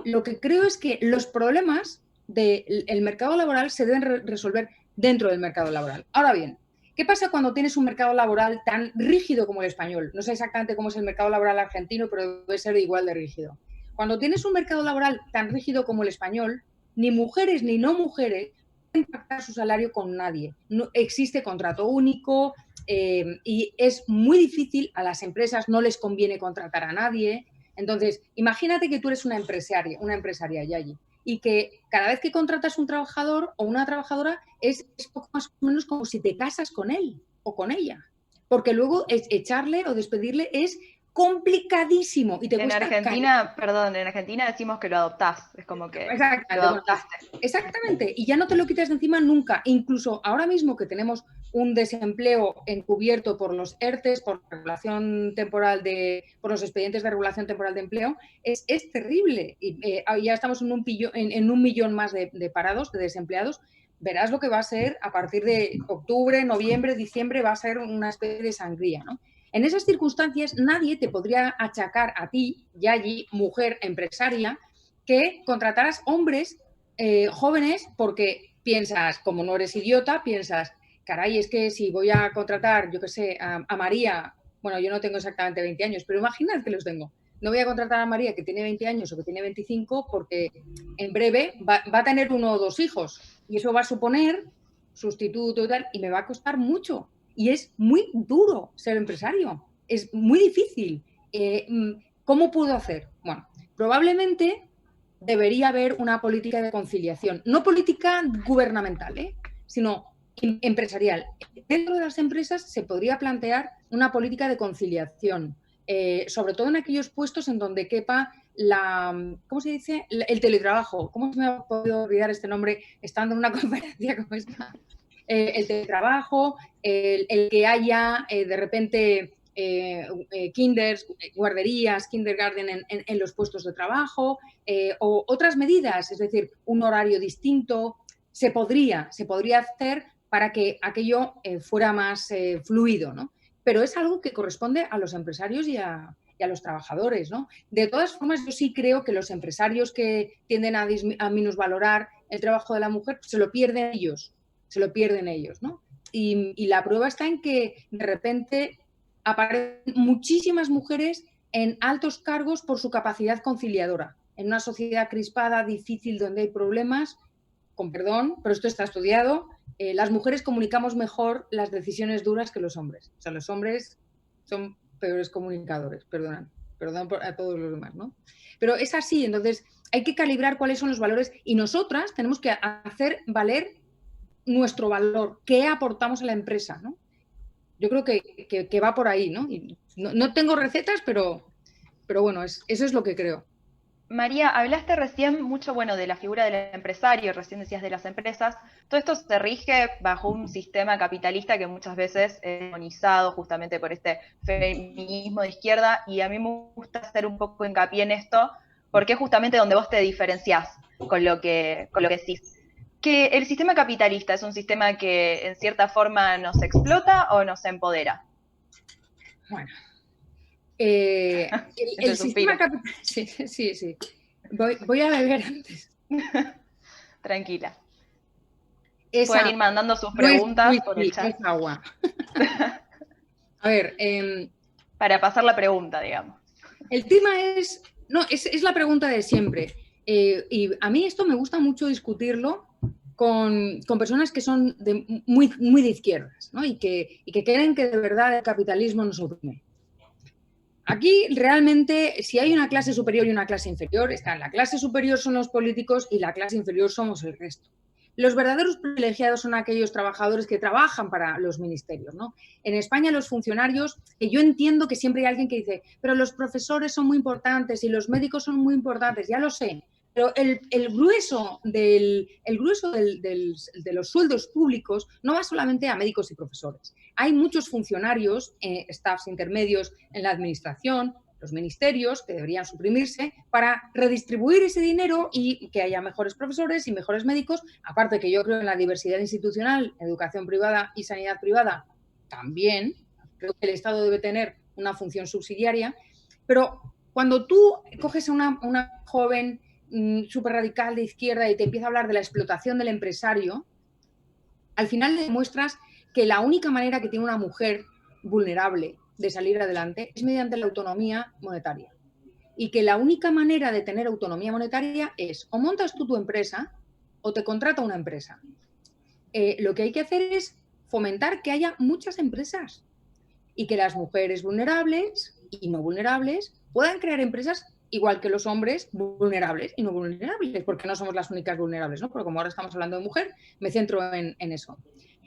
Lo que creo es que los problemas del mercado laboral se deben resolver dentro del mercado laboral. Ahora bien, ¿qué pasa cuando tienes un mercado laboral tan rígido como el español? No sé exactamente cómo es el mercado laboral argentino, pero debe ser igual de rígido. Cuando tienes un mercado laboral tan rígido como el español, ni mujeres ni no mujeres pueden pactar su salario con nadie. No existe contrato único y es muy difícil, a las empresas no les conviene contratar a nadie. Entonces, imagínate que tú eres una empresaria, Yayi, y que cada vez que contratas un trabajador o una trabajadora es poco más o menos como si te casas con él o con ella, porque luego echarle o despedirle es complicadísimo y te cuesta Argentina, perdón, en Argentina decimos que lo adoptás, es como que lo adoptaste. Exactamente, y ya no te lo quitas de encima nunca. Incluso ahora mismo que tenemos un desempleo encubierto por los ERTES, por regulación temporal por los expedientes de regulación temporal de empleo, es terrible. Y ya estamos en un millón más de parados, de desempleados. Verás lo que va a ser a partir de octubre, noviembre, diciembre, va a ser una especie de sangría, ¿no? En esas circunstancias, nadie te podría achacar a ti, Yayi, mujer empresaria, que contrataras hombres jóvenes porque piensas, como no eres idiota, piensas, caray, es que si voy a contratar, yo qué sé, a María, bueno, yo no tengo exactamente 20 años, pero imaginad que los tengo. No voy a contratar a María que tiene 20 años o que tiene 25 porque en breve va a tener 1 o 2 hijos y eso va a suponer sustituto y tal y me va a costar mucho. Y es muy duro ser empresario, es muy difícil. ¿Cómo puedo hacer? Bueno, probablemente debería haber una política de conciliación, no política gubernamental, sino empresarial. Dentro de las empresas se podría plantear una política de conciliación, sobre todo en aquellos puestos en donde quepa ¿cómo se dice? El teletrabajo. ¿Cómo se me ha podido olvidar este nombre estando en una conferencia como esta? El teletrabajo, el que haya de repente kinders, guarderías, kindergarten en los puestos de trabajo o otras medidas, es decir, un horario distinto, se podría hacer para que aquello fuera más fluido, ¿no? Pero es algo que corresponde a los empresarios y a los trabajadores, ¿no? De todas formas, yo sí creo que los empresarios que tienden a minusvalorar el trabajo de la mujer se lo pierden ellos, ¿no? Y la prueba está en que de repente aparecen muchísimas mujeres en altos cargos por su capacidad conciliadora. En una sociedad crispada, difícil, donde hay problemas, con perdón, pero esto está estudiado, las mujeres comunicamos mejor las decisiones duras que los hombres. O sea, los hombres son peores comunicadores, perdón a todos los demás, ¿no? Pero es así, entonces hay que calibrar cuáles son los valores y nosotras tenemos que hacer valer nuestro valor, qué aportamos a la empresa, ¿no? Yo creo que va por ahí, ¿no? Y no tengo recetas, pero bueno, eso es lo que creo. María, hablaste recién mucho, bueno, de la figura del empresario, recién decías de las empresas. Todo esto se rige bajo un sistema capitalista que muchas veces es demonizado justamente por este feminismo de izquierda, y a mí me gusta hacer un poco hincapié en esto, porque es justamente donde vos te diferenciás con lo que decís. ¿Que el sistema capitalista es un sistema que en cierta forma nos explota o nos empodera? Bueno, el sistema capitalista... Sí. Voy a beber antes. Tranquila. Pueden ir mandando sus preguntas por el chat. Es agua. A ver... para pasar la pregunta, digamos. El tema es la pregunta de siempre. Y a mí esto me gusta mucho discutirlo con personas que son muy de izquierdas, ¿no? y que creen que de verdad el capitalismo nos oprime. Aquí realmente, si hay una clase superior y una clase inferior, la clase superior son los políticos y la clase inferior somos el resto. Los verdaderos privilegiados son aquellos trabajadores que trabajan para los ministerios, ¿no? En España los funcionarios, que yo entiendo que siempre hay alguien que dice, pero los profesores son muy importantes y los médicos son muy importantes, ya lo sé, pero el grueso de los sueldos públicos no va solamente a médicos y profesores. Hay muchos funcionarios, staffs intermedios en la administración, los ministerios, que deberían suprimirse, para redistribuir ese dinero y que haya mejores profesores y mejores médicos, aparte que yo creo en la diversidad institucional, educación privada y sanidad privada también, creo que el Estado debe tener una función subsidiaria, pero cuando tú coges a una joven súper radical de izquierda y te empieza a hablar de la explotación del empresario, al final demuestras que la única manera que tiene una mujer vulnerable de salir adelante es mediante la autonomía monetaria. Y que la única manera de tener autonomía monetaria es o montas tú tu empresa o te contrata una empresa. Lo que hay que hacer es fomentar que haya muchas empresas y que las mujeres vulnerables y no vulnerables puedan crear empresas igual que los hombres vulnerables y no vulnerables, porque no somos las únicas vulnerables, ¿no? Pero como ahora estamos hablando de mujer, me centro en eso.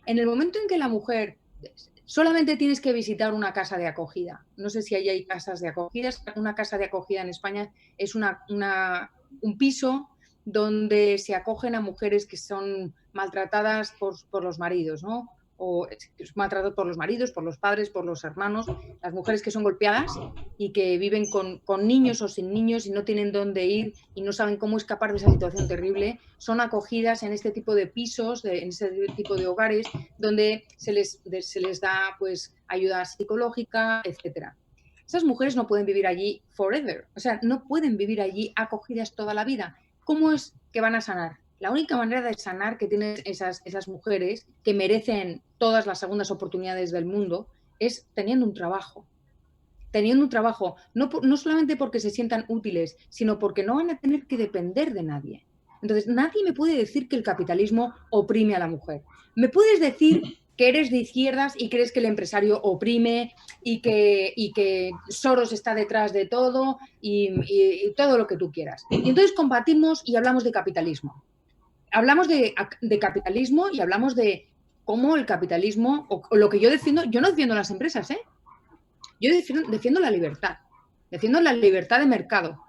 En el momento en que la mujer solamente tienes que visitar una casa de acogida, no sé si ahí hay casas de acogida, una casa de acogida en España es un piso donde se acogen a mujeres que son maltratadas por los maridos, ¿no? O maltratadas por los maridos, por los padres, por los hermanos, las mujeres que son golpeadas y que viven con niños o sin niños y no tienen dónde ir y no saben cómo escapar de esa situación terrible, son acogidas en este tipo de pisos, en este tipo de hogares, donde se les da pues ayuda psicológica, etcétera. Esas mujeres no pueden vivir allí forever, o sea, no pueden vivir allí acogidas toda la vida. ¿Cómo es que van a sanar? La única manera de sanar que tienen esas mujeres que merecen todas las segundas oportunidades del mundo es teniendo un trabajo. Teniendo un trabajo, no solamente porque se sientan útiles, sino porque no van a tener que depender de nadie. Entonces, nadie me puede decir que el capitalismo oprime a la mujer. Me puedes decir que eres de izquierdas y crees que el empresario oprime y que Soros está detrás de todo y todo lo que tú quieras. Y entonces combatimos y hablamos de capitalismo. Hablamos de capitalismo y hablamos de cómo el capitalismo, o lo que yo defiendo, yo no defiendo las empresas, ¿eh? Yo defiendo la libertad de mercado.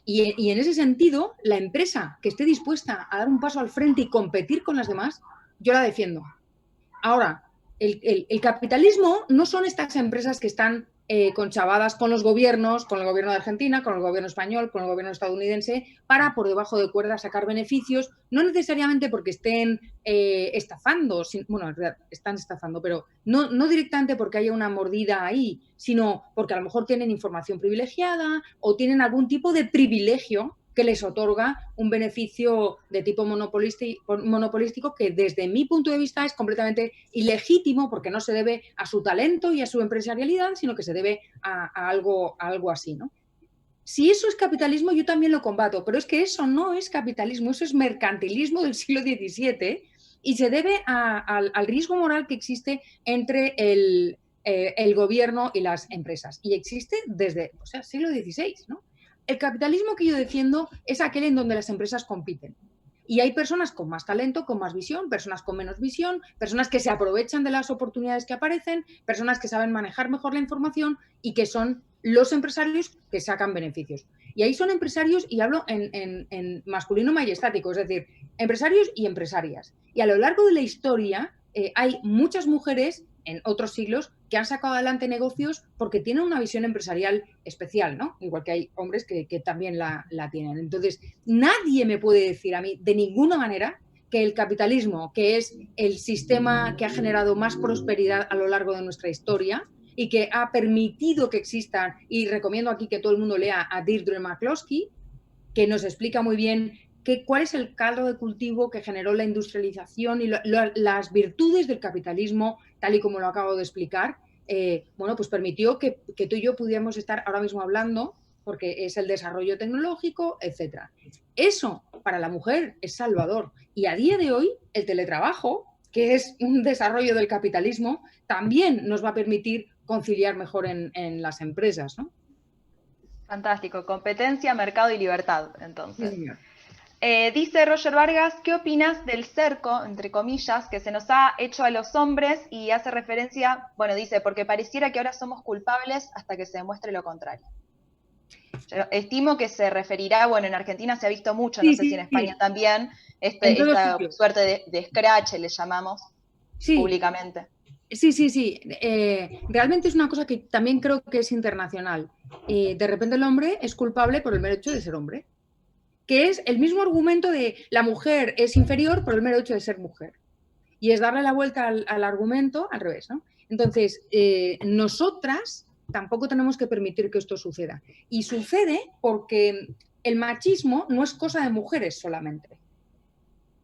Y en ese sentido, la empresa que esté dispuesta a dar un paso al frente y competir con las demás, yo la defiendo. Ahora, el capitalismo no son estas empresas que están conchavadas con los gobiernos, con el gobierno de Argentina, con el gobierno español, con el gobierno estadounidense, para por debajo de cuerda sacar beneficios, no necesariamente porque estén estafando, bueno, en realidad están estafando, pero no directamente porque haya una mordida ahí, sino porque a lo mejor tienen información privilegiada o tienen algún tipo de privilegio que les otorga un beneficio de tipo monopolístico que desde mi punto de vista es completamente ilegítimo porque no se debe a su talento y a su empresarialidad, sino que se debe a algo así, ¿no? Si eso es capitalismo, yo también lo combato, pero es que eso no es capitalismo, eso es mercantilismo del siglo XVII y se debe al riesgo moral que existe entre el gobierno y las empresas. Y existe desde el siglo XVI, ¿no? El capitalismo que yo defiendo es aquel en donde las empresas compiten. Y hay personas con más talento, con más visión, personas con menos visión, personas que se aprovechan de las oportunidades que aparecen, personas que saben manejar mejor la información y que son los empresarios que sacan beneficios. Y ahí son empresarios, y hablo en masculino majestático, es decir, empresarios y empresarias. Y a lo largo de la historia hay muchas mujeres en otros siglos que han sacado adelante negocios porque tienen una visión empresarial especial, ¿no? Igual que hay hombres que también la tienen. Entonces, nadie me puede decir a mí de ninguna manera que el capitalismo, que es el sistema que ha generado más prosperidad a lo largo de nuestra historia y que ha permitido que existan, y recomiendo aquí que todo el mundo lea a Deirdre McCloskey, que nos explica muy bien cuál es el caldo de cultivo que generó la industrialización y las virtudes del capitalismo, tal y como lo acabo de explicar, pues permitió que tú y yo pudiéramos estar ahora mismo hablando, porque es el desarrollo tecnológico, etc. Eso para la mujer es salvador. Y a día de hoy, el teletrabajo, que es un desarrollo del capitalismo, también nos va a permitir conciliar mejor en las empresas, ¿no? Fantástico. Competencia, mercado y libertad, entonces. Sí, señor. Dice Roger Vargas, ¿qué opinas del cerco, entre comillas, que se nos ha hecho a los hombres? Y hace referencia, bueno, dice, porque pareciera que ahora somos culpables hasta que se demuestre lo contrario. Yo estimo que se referirá, bueno, en Argentina se ha visto mucho, no sé si en España también, esta suerte de scratch le llamamos públicamente. Sí, sí, sí. Realmente es una cosa que también creo que es internacional. De repente el hombre es culpable por el mero hecho de ser hombre, que es el mismo argumento de la mujer es inferior por el mero hecho de ser mujer. Y es darle la vuelta al argumento al revés, ¿no? Entonces, nosotras tampoco tenemos que permitir que esto suceda. Y sucede porque el machismo no es cosa de mujeres solamente.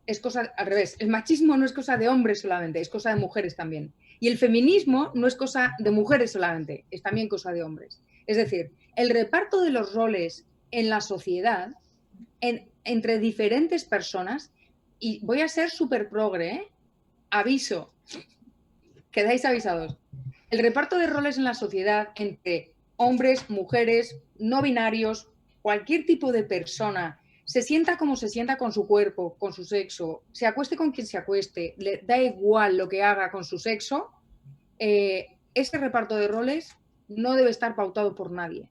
Es cosa al revés. El machismo no es cosa de hombres solamente, es cosa de mujeres también. Y el feminismo no es cosa de mujeres solamente, es también cosa de hombres. Es decir, el reparto de los roles en la sociedad entre diferentes personas, y voy a ser súper progre, ¿eh? Aviso, quedáis avisados. El reparto de roles en la sociedad entre hombres, mujeres, no binarios, cualquier tipo de persona, se sienta como se sienta con su cuerpo, con su sexo, se acueste con quien se acueste, le da igual lo que haga con su sexo, ese reparto de roles no debe estar pautado por nadie.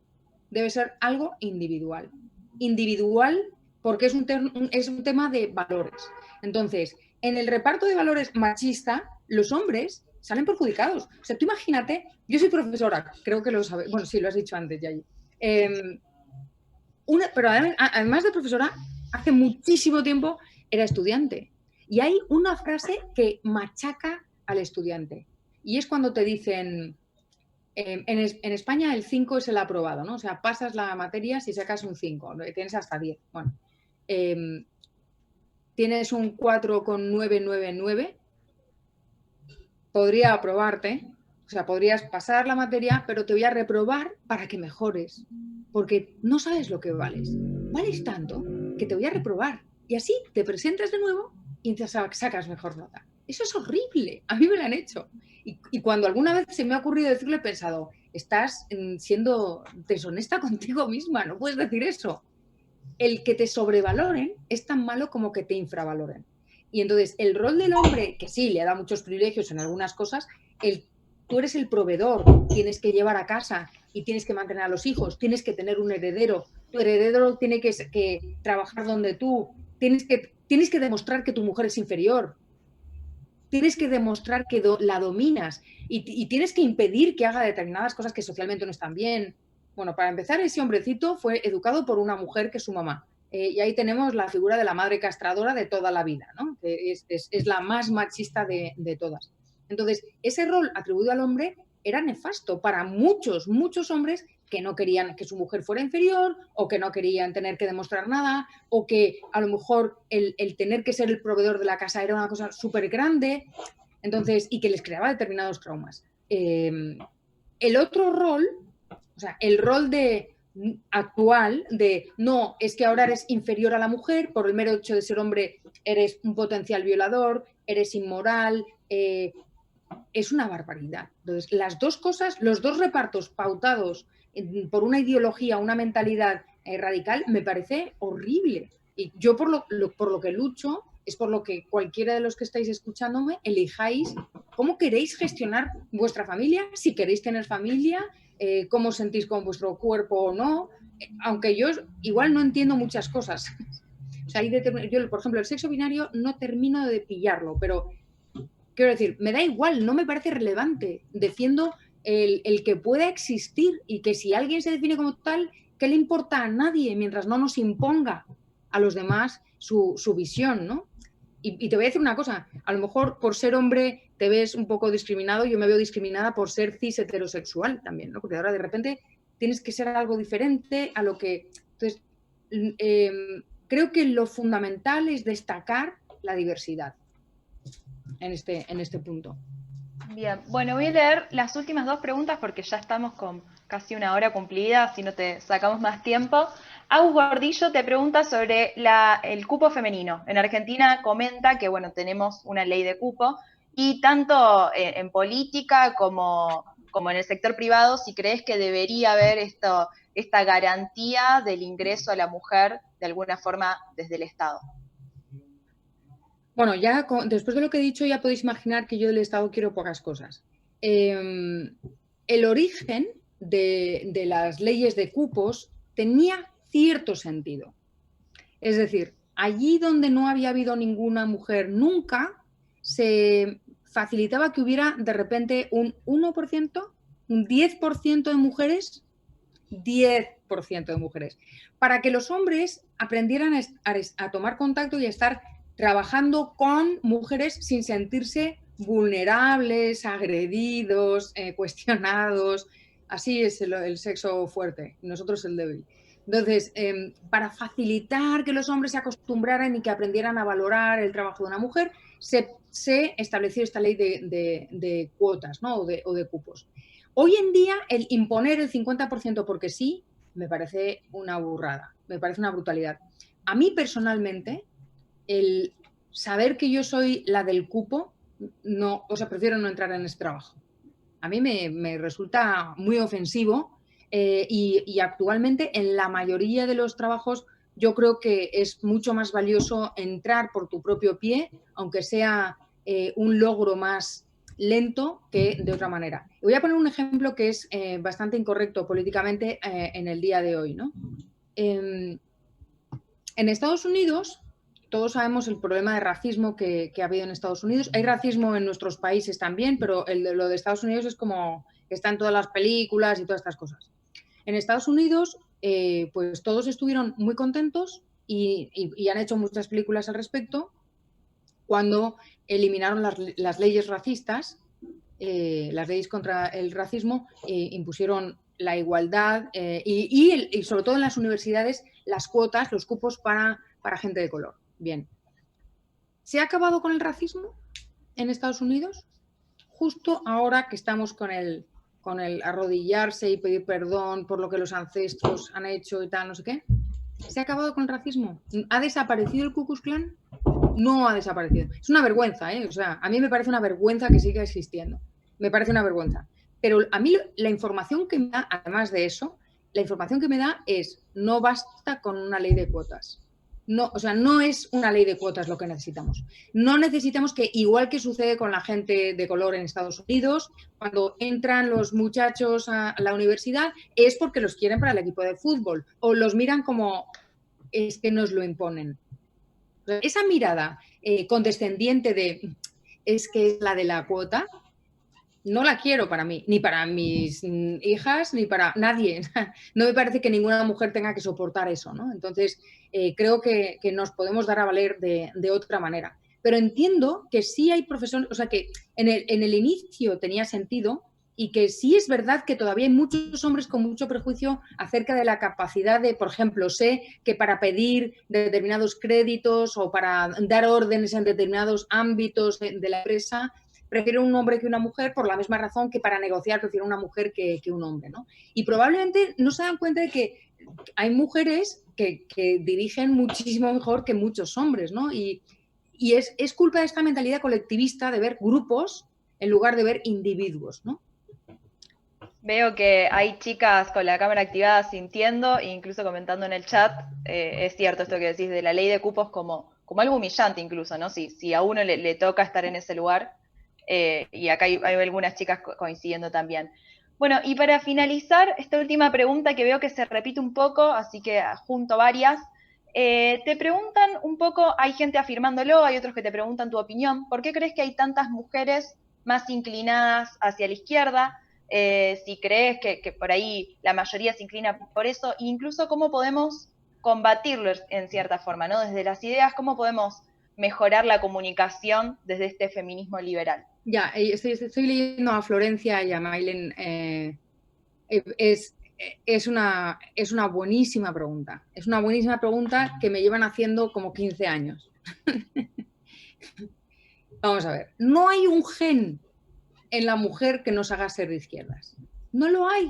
Debe ser algo individual. Individual porque es un tema de valores. Entonces, en el reparto de valores machista, los hombres salen perjudicados. O sea, tú imagínate, yo soy profesora, creo que lo sabes, bueno, sí, lo has dicho antes, Yayi. Pero además de profesora, hace muchísimo tiempo era estudiante. Y hay una frase que machaca al estudiante. Y es cuando te dicen, en España el 5 es el aprobado, ¿no? O sea, pasas la materia si sacas un 5, tienes hasta 10. Bueno, eh, tienes un 4,999, podría aprobarte, o sea, podrías pasar la materia, pero te voy a reprobar para que mejores, porque no sabes lo que vales. Vales tanto que te voy a reprobar. Y así te presentas de nuevo y te sacas mejor nota. Eso es horrible. A mí me lo han hecho. Y cuando alguna vez se me ha ocurrido decirlo, he pensado, estás siendo deshonesta contigo misma, no puedes decir eso. El que te sobrevaloren es tan malo como que te infravaloren. Y entonces el rol del hombre, que sí, le da muchos privilegios en algunas cosas, tú eres el proveedor, tienes que llevar a casa y tienes que mantener a los hijos, tienes que tener un heredero, tu heredero tiene que trabajar donde tú, tienes que demostrar que tu mujer es inferior, tienes que demostrar que la dominas y tienes que impedir que haga determinadas cosas que socialmente no están bien. Bueno, para empezar, ese hombrecito fue educado por una mujer que es su mamá. Y ahí tenemos la figura de la madre castradora de toda la vida, ¿no? Que es la más machista de todas. Entonces, ese rol atribuido al hombre era nefasto para muchos, muchos hombres que no querían que su mujer fuera inferior o que no querían tener que demostrar nada o que a lo mejor el tener que ser el proveedor de la casa era una cosa súper grande, entonces, y que les creaba determinados traumas. El otro rol, o sea, el rol actual de no, es que ahora eres inferior a la mujer por el mero hecho de ser hombre, eres un potencial violador, eres inmoral, es una barbaridad. Entonces, las dos cosas, los dos repartos pautados por una ideología, una mentalidad radical, me parece horrible. Y yo por lo que lucho es por lo que cualquiera de los que estáis escuchándome elijáis cómo queréis gestionar vuestra familia, si queréis tener familia, cómo sentís con vuestro cuerpo o no, aunque yo igual no entiendo muchas cosas. O sea, yo, por ejemplo, el sexo binario no termino de pillarlo, pero quiero decir, me da igual, no me parece relevante. Defiendo el que pueda existir y que si alguien se define como tal, ¿qué le importa a nadie mientras no nos imponga a los demás su visión, ¿no? Y te voy a decir una cosa, a lo mejor por ser hombre te ves un poco discriminado, yo me veo discriminada por ser cis heterosexual también, ¿no? Porque ahora de repente tienes que ser algo diferente a lo que... Entonces, creo que lo fundamental es destacar la diversidad en este punto. Bien, bueno, voy a leer las últimas dos preguntas porque ya estamos con casi una hora cumplida, así no te sacamos más tiempo. Agus Gordillo te pregunta sobre el cupo femenino. En Argentina comenta que, bueno, tenemos una ley de cupo y tanto en política como en el sector privado, si crees que debería haber esta garantía del ingreso a la mujer de alguna forma desde el Estado. Bueno, ya después de lo que he dicho, ya podéis imaginar que yo del Estado quiero pocas cosas. El origen de las leyes de cupos tenía cierto sentido. Es decir, allí donde no había habido ninguna mujer nunca, se facilitaba que hubiera de repente un 1%, un 10% de mujeres, 10% de mujeres, para que los hombres aprendieran a tomar contacto y a estar trabajando con mujeres sin sentirse vulnerables, agredidos, cuestionados. Así es el sexo fuerte, nosotros el débil. Entonces, para facilitar que los hombres se acostumbraran y que aprendieran a valorar el trabajo de una mujer, se estableció esta ley de cuotas, ¿no? o de cupos. Hoy en día, el imponer el 50% porque sí, me parece una burrada, me parece una brutalidad. A mí personalmente, el saber que yo soy la del cupo, no, o sea, prefiero no entrar en ese trabajo. A mí me resulta muy ofensivo y actualmente en la mayoría de los trabajos yo creo que es mucho más valioso entrar por tu propio pie, aunque sea un logro más lento que de otra manera. Voy a poner un ejemplo que es bastante incorrecto políticamente en el día de hoy, ¿no? En Estados Unidos, todos sabemos el problema de racismo que ha habido en Estados Unidos. Hay racismo en nuestros países también, pero lo de Estados Unidos es como que está en todas las películas y todas estas cosas. En Estados Unidos, pues todos estuvieron muy contentos y han hecho muchas películas al respecto cuando eliminaron las leyes racistas, las leyes contra el racismo, impusieron la igualdad y sobre todo en las universidades las cuotas, los cupos para gente de color. Bien. ¿Se ha acabado con el racismo en Estados Unidos? Justo ahora que estamos con el arrodillarse y pedir perdón por lo que los ancestros han hecho y tal, no sé qué. ¿Se ha acabado con el racismo? ¿Ha desaparecido el Ku Klux Klan? No ha desaparecido. Es una vergüenza, ¿eh? O sea, a mí me parece una vergüenza que siga existiendo. Me parece una vergüenza. Pero a mí la información que me da, además de eso, la información que me da es, no basta con una ley de cuotas. No, o sea, no es una ley de cuotas lo que necesitamos. No necesitamos que, igual que sucede con la gente de color en Estados Unidos, cuando entran los muchachos a la universidad, es porque los quieren para el equipo de fútbol o los miran como es que nos lo imponen. Esa mirada condescendiente de es que es la de la cuota, no la quiero para mí, ni para mis hijas, ni para nadie. No me parece que ninguna mujer tenga que soportar eso, ¿no? Entonces, creo que nos podemos dar a valer de otra manera. Pero entiendo que sí hay profesores, o sea, que en el inicio tenía sentido y que sí es verdad que todavía hay muchos hombres con mucho prejuicio acerca de la capacidad de, por ejemplo, sé que para pedir determinados créditos o para dar órdenes en determinados ámbitos de la empresa, prefiero un hombre que una mujer por la misma razón que para negociar prefiero una mujer que un hombre, ¿no? Y probablemente no se dan cuenta de que hay mujeres que dirigen muchísimo mejor que muchos hombres, ¿no? Y es culpa de esta mentalidad colectivista de ver grupos en lugar de ver individuos, ¿no? Veo que hay chicas con la cámara activada sintiendo e incluso comentando en el chat. Es cierto esto que decís de la ley de cupos como algo humillante incluso, ¿no? Si a uno le toca estar en ese lugar, y acá hay algunas chicas coincidiendo también. Bueno, y para finalizar, esta última pregunta que veo que se repite un poco, así que junto varias, te preguntan un poco, hay gente afirmándolo, hay otros que te preguntan tu opinión, ¿por qué crees que hay tantas mujeres más inclinadas hacia la izquierda? Si crees que por ahí la mayoría se inclina por eso, e incluso cómo podemos combatirlo en cierta forma, ¿no? Desde las ideas, cómo podemos mejorar la comunicación desde este feminismo liberal. Ya, estoy leyendo a Florencia y a Mailen. Es una buenísima pregunta. Es una buenísima pregunta que me llevan haciendo como 15 años. Vamos a ver, no hay un gen en la mujer que nos haga ser de izquierdas. No lo hay.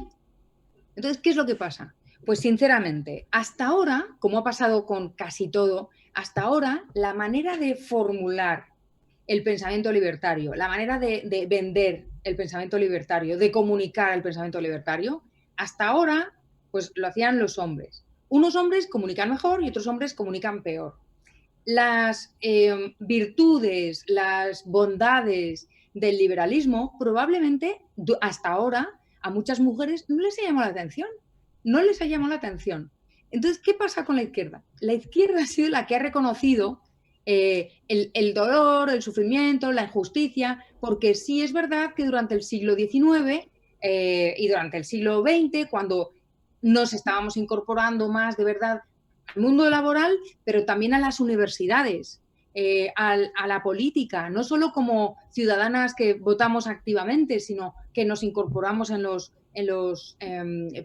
Entonces, ¿qué es lo que pasa? Pues sinceramente, hasta ahora, como ha pasado con casi todo, hasta ahora la manera de formular el pensamiento libertario, la manera de vender el pensamiento libertario, de comunicar el pensamiento libertario, hasta ahora pues lo hacían los hombres. Unos hombres comunican mejor y otros hombres comunican peor. Las virtudes, las bondades del liberalismo probablemente hasta ahora a muchas mujeres no les ha llamado la atención. No les ha llamado la atención. Entonces, ¿qué pasa con la izquierda? La izquierda ha sido la que ha reconocido el dolor, el sufrimiento, la injusticia, porque sí es verdad que durante el siglo XIX y durante el siglo XX, cuando nos estábamos incorporando más de verdad al mundo laboral, pero también a las universidades, a la política, no solo como ciudadanas que votamos activamente, sino que nos incorporamos en los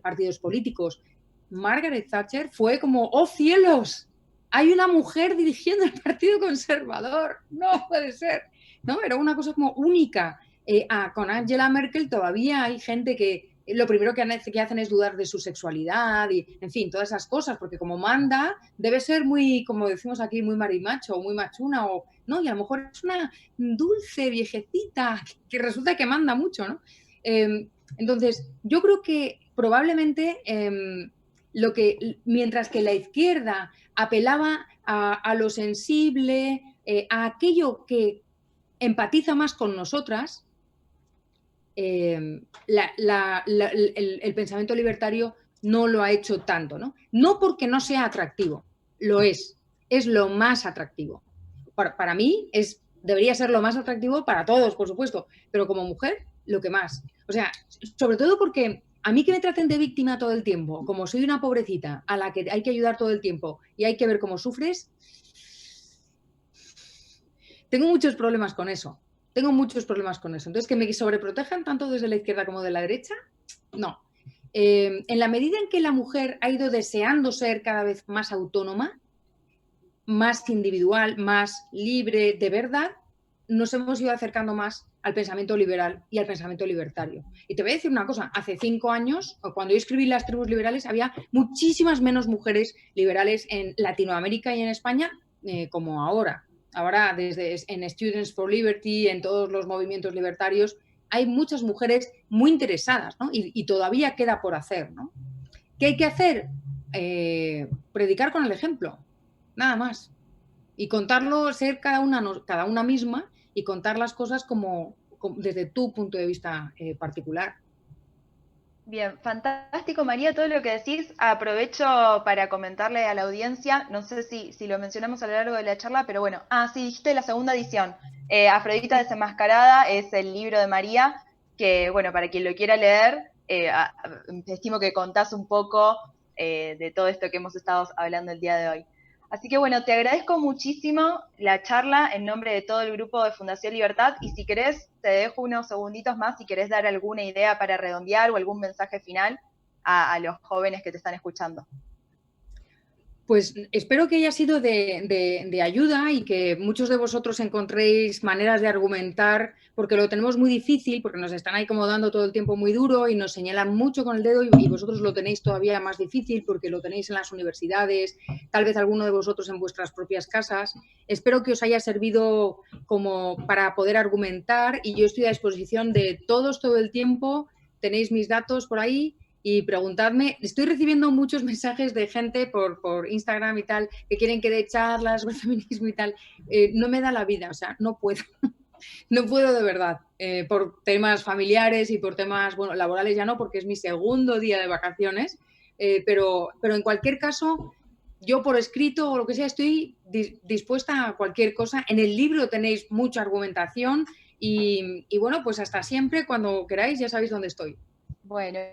partidos políticos. Margaret Thatcher fue como, ¡oh cielos! Hay una mujer dirigiendo el Partido Conservador, no puede ser, ¿no? Era una cosa como única. Con Angela Merkel todavía hay gente que lo primero que hacen es dudar de su sexualidad y, en fin, todas esas cosas, porque como manda, debe ser muy, como decimos aquí, muy marimacho o muy machuna, o, ¿no? Y a lo mejor es una dulce viejecita que resulta que manda mucho, ¿no? Entonces, yo creo que probablemente mientras que la izquierda apelaba a lo sensible, a aquello que empatiza más con nosotras, el pensamiento libertario no lo ha hecho tanto, ¿no? No porque no sea atractivo, lo es lo más atractivo. Para mí debería ser lo más atractivo para todos, por supuesto, pero como mujer, lo que más. O sea, sobre todo porque a mí que me traten de víctima todo el tiempo, como soy una pobrecita a la que hay que ayudar todo el tiempo y hay que ver cómo sufres, tengo muchos problemas con eso. Tengo muchos problemas con eso. Entonces, que me sobreprotejan tanto desde la izquierda como de la derecha, no. En la medida en que la mujer ha ido deseando ser cada vez más autónoma, más individual, más libre de verdad, nos hemos ido acercando más al pensamiento liberal y al pensamiento libertario. Y te voy a decir una cosa, hace 5 años, cuando yo escribí Las tribus liberales, había muchísimas menos mujeres liberales en Latinoamérica y en España como ahora. Ahora, en Students for Liberty, en todos los movimientos libertarios, hay muchas mujeres muy interesadas, ¿no? Y todavía queda por hacer, ¿no? ¿Qué hay que hacer? Predicar con el ejemplo, nada más. Y contarlo, ser cada una misma y contar las cosas como desde tu punto de vista particular. Bien, fantástico María, todo lo que decís. Aprovecho para comentarle a la audiencia, no sé si lo mencionamos a lo largo de la charla, pero bueno, sí, dijiste la segunda edición. Afrodita desenmascarada es el libro de María, que bueno, para quien lo quiera leer, estimo que contás un poco de todo esto que hemos estado hablando el día de hoy. Así que bueno, te agradezco muchísimo la charla en nombre de todo el grupo de Fundación Libertad y si querés, te dejo unos segunditos más si querés dar alguna idea para redondear o algún mensaje final a los jóvenes que te están escuchando. Pues espero que haya sido de ayuda y que muchos de vosotros encontréis maneras de argumentar, porque lo tenemos muy difícil, porque nos están ahí como dando todo el tiempo muy duro y nos señalan mucho con el dedo y vosotros lo tenéis todavía más difícil porque lo tenéis en las universidades, tal vez alguno de vosotros en vuestras propias casas. Espero que os haya servido como para poder argumentar y yo estoy a disposición de todos todo el tiempo. Tenéis mis datos por ahí. Y preguntadme, estoy recibiendo muchos mensajes de gente por Instagram y tal, que quieren que dé charlas sobre feminismo y tal. No me da la vida, o sea, no puedo. No puedo de verdad, por temas familiares y por temas, bueno, laborales ya no, porque es mi segundo día de vacaciones, pero en cualquier caso, yo por escrito o lo que sea, estoy dispuesta a cualquier cosa. En el libro tenéis mucha argumentación y bueno, pues hasta siempre, cuando queráis, ya sabéis dónde estoy. Bueno.